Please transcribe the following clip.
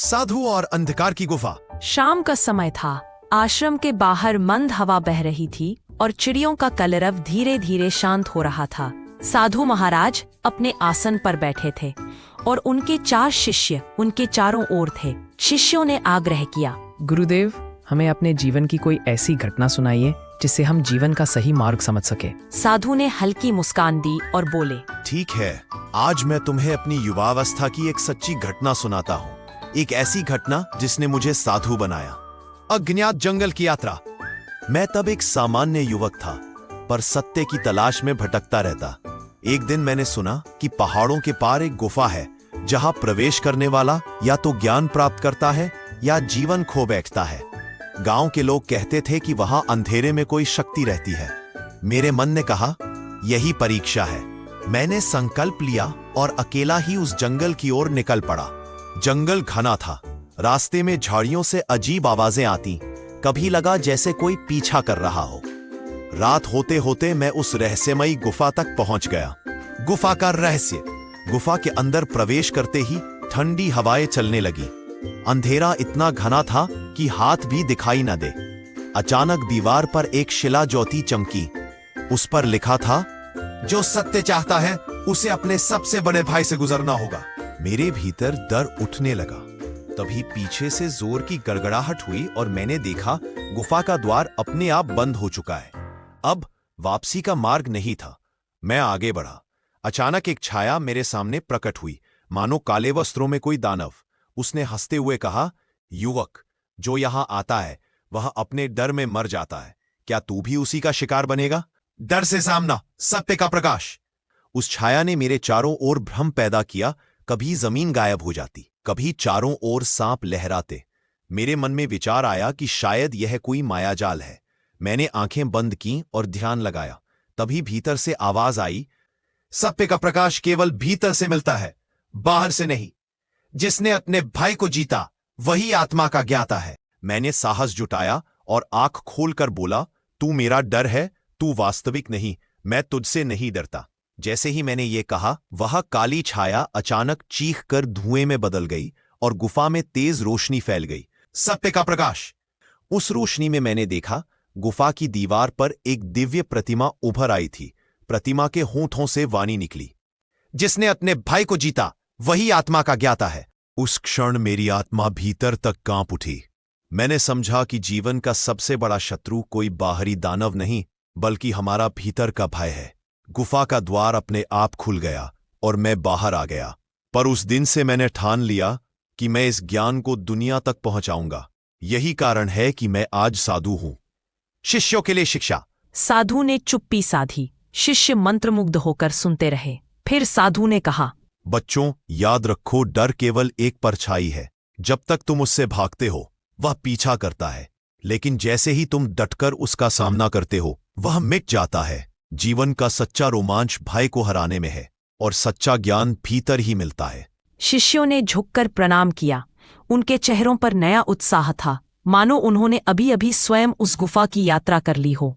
साधु और अंधकार की गुफा। शाम का समय था। आश्रम के बाहर मंद हवा बह रही थी और चिड़ियों का कलरव धीरे धीरे शांत हो रहा था। साधु महाराज अपने आसन पर बैठे थे और उनके 4 शिष्य उनके चारों ओर थे। शिष्यों ने आग्रह किया, गुरुदेव, हमें अपने जीवन की कोई ऐसी घटना सुनाइए जिससे हम जीवन का सही मार्ग समझ सके। साधु ने हल्की मुस्कान दी और बोले, ठीक है, आज मैं तुम्हें अपनी युवावस्था की एक सच्ची घटना सुनाता हूँ। एक ऐसी घटना जिसने मुझे साधु बनाया। अज्ञात जंगल की यात्रा। मैं तब एक सामान्य युवक था, पर सत्य की तलाश में भटकता रहता। एक दिन मैंने सुना कि पहाड़ों के पार एक गुफा है जहां प्रवेश करने वाला या तो ज्ञान प्राप्त करता है या जीवन खो बैठता है। गांव के लोग कहते थे कि वहां अंधेरे में कोई शक्ति रहती है। मेरे मन ने कहा, यही परीक्षा है। मैंने संकल्प लिया और अकेला ही उस जंगल की ओर निकल पड़ा। जंगल घना था, रास्ते में झाड़ियों से अजीब आवाजें आती, कभी लगा जैसे कोई पीछा कर रहा हो। रात होते होते मैं उस रहस्यमयी गुफा तक पहुंच गया। गुफा का रहस्य। गुफा के अंदर प्रवेश करते ही ठंडी हवाएं चलने लगी। अंधेरा इतना घना था कि हाथ भी दिखाई न दे। अचानक दीवार पर एक शिला ज्योति चमकी। उस पर लिखा था, जो सत्य चाहता है उसे अपने सबसे बड़े भाई से गुजरना होगा। मेरे भीतर डर उठने लगा। तभी पीछे से जोर की गड़गड़ाहट हुई और मैंने देखा गुफा का द्वार अपने आप बंद हो चुका है। अब वापसी का मार्ग नहीं था। मैं आगे बढ़ा। अचानक एक छाया मेरे सामने प्रकट हुई, मानो काले वस्त्रों में कोई दानव। उसने हंसते हुए कहा, युवक, जो यहां आता है वह अपने डर में मर जाता है। क्या तू भी उसी का शिकार बनेगा? डर से सामना, सत्य का प्रकाश। उस छाया ने मेरे चारों ओर भ्रम पैदा किया। कभी जमीन गायब हो जाती, कभी चारों ओर सांप लहराते। मेरे मन में विचार आया कि शायद यह कोई मायाजाल है। मैंने आंखें बंद की और ध्यान लगाया। तभी भीतर से आवाज आई, सत्य का प्रकाश केवल भीतर से मिलता है, बाहर से नहीं। जिसने अपने भाई को जीता वही आत्मा का ज्ञाता है। मैंने साहस जुटाया और आंख खोलकर बोला, तू मेरा डर है, तू वास्तविक नहीं, मैं तुझसे नहीं डरता। जैसे ही मैंने ये कहा, वह काली छाया अचानक चीख कर धुएं में बदल गई और गुफा में तेज रोशनी फैल गई। सत्य का प्रकाश। उस रोशनी में मैंने देखा, गुफा की दीवार पर एक दिव्य प्रतिमा उभर आई थी। प्रतिमा के होठों से वाणी निकली, जिसने अपने भाई को जीता वही आत्मा का ज्ञाता है। उस क्षण मेरी आत्मा भीतर तक कांप उठी। मैंने समझा कि जीवन का सबसे बड़ा शत्रु कोई बाहरी दानव नहीं, बल्कि हमारा भीतर का भय है। गुफा का द्वार अपने आप खुल गया और मैं बाहर आ गया। पर उस दिन से मैंने ठान लिया कि मैं इस ज्ञान को दुनिया तक पहुंचाऊंगा। यही कारण है कि मैं आज साधु हूं। शिष्यों के लिए शिक्षा। साधु ने चुप्पी साधी। शिष्य मंत्रमुग्ध होकर सुनते रहे। फिर साधु ने कहा, बच्चों, याद रखो, डर केवल एक परछाई है। जब तक तुम उससे भागते हो वह पीछा करता है, लेकिन जैसे ही तुम डटकर उसका सामना करते हो वह मिट जाता है। जीवन का सच्चा रोमांच भय को हराने में है और सच्चा ज्ञान भीतर ही मिलता है। शिष्यों ने झुककर प्रणाम किया। उनके चेहरों पर नया उत्साह था, मानो उन्होंने अभी अभी स्वयं उस गुफा की यात्रा कर ली हो।